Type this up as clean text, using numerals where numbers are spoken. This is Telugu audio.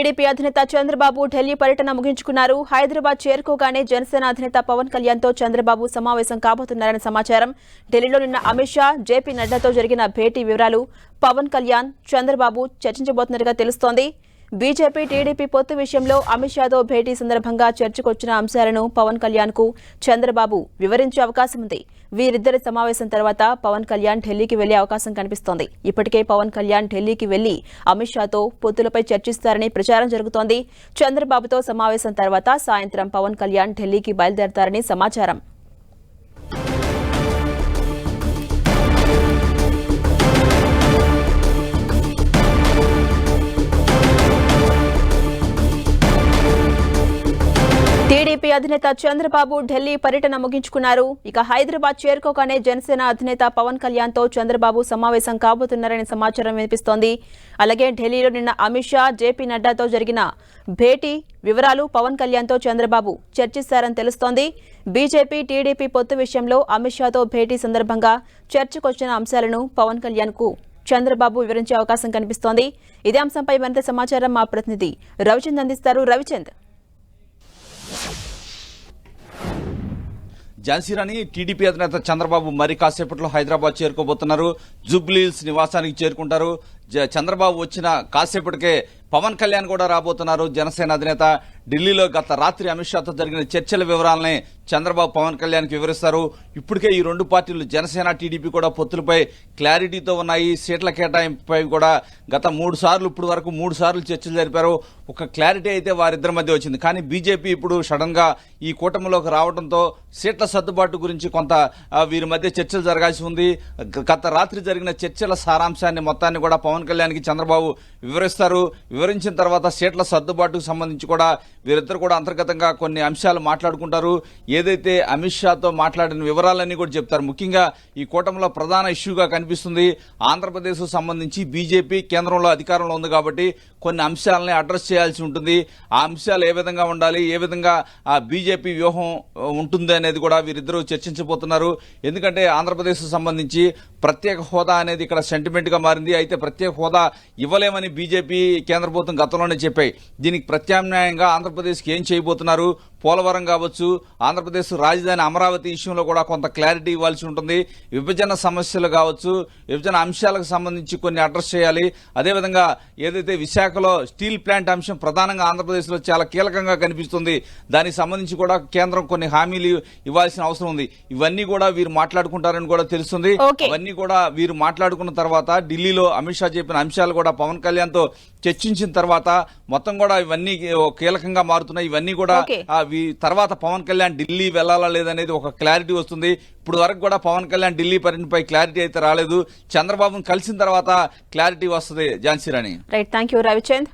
టీడీపీ అధినేత చంద్రబాబు ఢిల్లీ పర్యటన ముగించుకున్నారు. హైదరాబాద్ చేరుకోగానే జనసేన అధినేత పవన్ కళ్యాణ్తో చంద్రబాబు సమావేశం కాబోతున్నారని సమాచారం. ఢిల్లీలో నిన్న అమిత్ షా, జేపీ నడ్డాతో జరిగిన భేటీ వివరాలు పవన్ కళ్యాణ్, చంద్రబాబు చర్చించబోతున్నట్టుగా తెలుస్తోంది. బీజేపీ, టీడీపీ పొత్తు విషయంలో అమిత్ షాతో భేటీ సందర్భంగా చర్చకొచ్చిన అంశాలను పవన్ కళ్యాణ్కు చంద్రబాబు వివరించే అవకాశం ఉంది. వీరిద్దరి సమావేశం తర్వాత పవన్ కళ్యాణ్ ఢిల్లీకి వెళ్లే అవకాశం కనిపిస్తోంది. ఇప్పటికే పవన్ కళ్యాణ్ ఢిల్లీకి వెళ్లి అమిత్ షాతో పొత్తులపై చర్చిస్తారని ప్రచారం జరుగుతోంది. చంద్రబాబుతో సమావేశం తర్వాత సాయంత్రం పవన్ కళ్యాణ్ ఢిల్లీకి బయలుదేరతారని సమాచారం. టీడీపీ అధినేత చంద్రబాబు ఢిల్లీ పర్యటన ముగించుకున్నారు. ఇక హైదరాబాద్ చేరుకోగానే జనసేన అధినేత పవన్ కళ్యాణ్తో చంద్రబాబు సమావేశం కాబోతున్నారనే సమాచారం వినిపిస్తోంది. అలాగే ఢిల్లీలో నిన్న అమిత్ షా, జేపీ నడ్డాతో జరిగిన భేటీ వివరాలు పవన్ కళ్యాణ్తో చంద్రబాబు చర్చిస్తారని తెలుస్తోంది. బీజేపీ, టీడీపీ పొత్తు విషయంలో అమిత్ షాతో భేటీ సందర్భంగా చర్చకొచ్చిన అంశాలను పవన్ కళ్యాణ్కు చంద్రబాబు వివరించే అవకాశం కనిపిస్తోంది. ఇదే అంశంపై మరింత సమాచారం మా ప్రతినిధి రవిచంద్ అందిస్తారు. రవిచంద్, ఝాన్సీరాణి, టీడీపీ అధినేత చంద్రబాబు మరి కాసేపట్లో హైదరాబాద్ చేరుకోబోతున్నారు. జూబ్లీహిల్స్ నివాసానికి చేరుకుంటారు. చంద్రబాబు వచ్చిన కాసేపటికే పవన్ కళ్యాణ్ కూడా రాబోతున్నారు. జనసేన అధినేత ఢిల్లీలో గత రాత్రి అమిత్ షాతో జరిగిన చర్చల వివరాలని చంద్రబాబు పవన్ కళ్యాణ్కి వివరిస్తారు. ఇప్పటికే ఈ రెండు పార్టీలు జనసేన, టీడీపీ కూడా పొత్తులపై క్లారిటీతో ఉన్నాయి. సీట్ల కేటాయింపుపై కూడా గత ఇప్పుడు వరకు మూడు సార్లు చర్చలు జరిపారు. ఒక క్లారిటీ అయితే వారిద్దరి మధ్య వచ్చింది. కానీ బీజేపీ ఇప్పుడు సడన్ గా ఈ కూటమిలోకి రావడంతో సీట్ల సర్దుబాటు గురించి కొంత వీరి మధ్య చర్చలు జరగాల్సి ఉంది. గత రాత్రి జరిగిన చర్చల సారాంశాన్ని మొత్తాన్ని కూడా పవన్ కళ్యాణ్కి చంద్రబాబు వివరిస్తారు. వివరించిన తర్వాత సీట్ల సర్దుబాటుకు సంబంధించి కూడా వీరిద్దరు కూడా అంతర్గతంగా కొన్ని అంశాలు మాట్లాడుకుంటారు. ఏదైతే అమిత్ షాతో మాట్లాడిన వివరాలన్నీ కూడా చెప్తారు. ముఖ్యంగా ఈ కూటమిలో ప్రధాన ఇష్యూగా కనిపిస్తుంది ఆంధ్రప్రదేశ్ సంబంధించి బీజేపీ కేంద్రంలో అధికారంలో ఉంది కాబట్టి కొన్ని అంశాలని అడ్రస్ చేయాల్సి ఉంటుంది. ఆ అంశాలు ఏ విధంగా ఉండాలి, ఏ విధంగా ఆ బీజేపీ వ్యూహం ఉంటుంది అనేది కూడా వీరిద్దరూ చర్చించబోతున్నారు. ఎందుకంటే ఆంధ్రప్రదేశ్ సంబంధించి ప్రత్యేక హోదా అనేది ఇక్కడ సెంటిమెంట్ గా మారింది. అయితే ప్రత్యేక హోదా ఇవ్వలేమని బీజేపీ కేంద్ర ప్రభుత్వం గతంలోనే చెప్పాయి. దీనికి ప్రత్యామ్నాయంగా ఆంధ్రప్రదేశ్కి ఏం చేయబోతున్నారు, పోలవరం కావచ్చు, ఆంధ్రప్రదేశ్ రాజధాని అమరావతి విషయంలో కూడా కొంత క్లారిటీ ఇవ్వాల్సి ఉంటుంది. విభజన సమస్యలు కావచ్చు, విభజన అంశాలకు సంబంధించి కొన్ని అడ్రస్ చేయాలి. అదేవిధంగా ఏదైతే విశాఖలో స్టీల్ ప్లాంట్ అంశం ప్రధానంగా ఆంధ్రప్రదేశ్లో చాలా కీలకంగా కనిపిస్తుంది. దానికి సంబంధించి కూడా కేంద్రం కొన్ని హామీలు ఇవ్వాల్సిన అవసరం ఉంది. ఇవన్నీ కూడా వీరు మాట్లాడుకుంటారని కూడా తెలుస్తుంది. అవన్నీ కూడా వీరు మాట్లాడుకున్న తర్వాత ఢిల్లీలో అమిత్ షా చెప్పిన అంశాలు కూడా పవన్ కళ్యాణ్ తో చర్చించిన తర్వాత మొత్తం కూడా ఇవన్నీ కీలకంగా మారుతున్నాయి. ఇవన్నీ కూడా తర్వాత పవన్ కళ్యాణ్ ఢిల్లీ వెళ్లాలా లేదనేది ఒక క్లారిటీ వస్తుంది. ఇప్పుడు వరకు కూడా పవన్ కళ్యాణ్ ఢిల్లీ పర్యటనపై క్లారిటీ అయితే రాలేదు. చంద్రబాబును కలిసిన తర్వాత క్లారిటీ వస్తుంది. ఝాన్సీరాణి. Right, thank you Ravichand.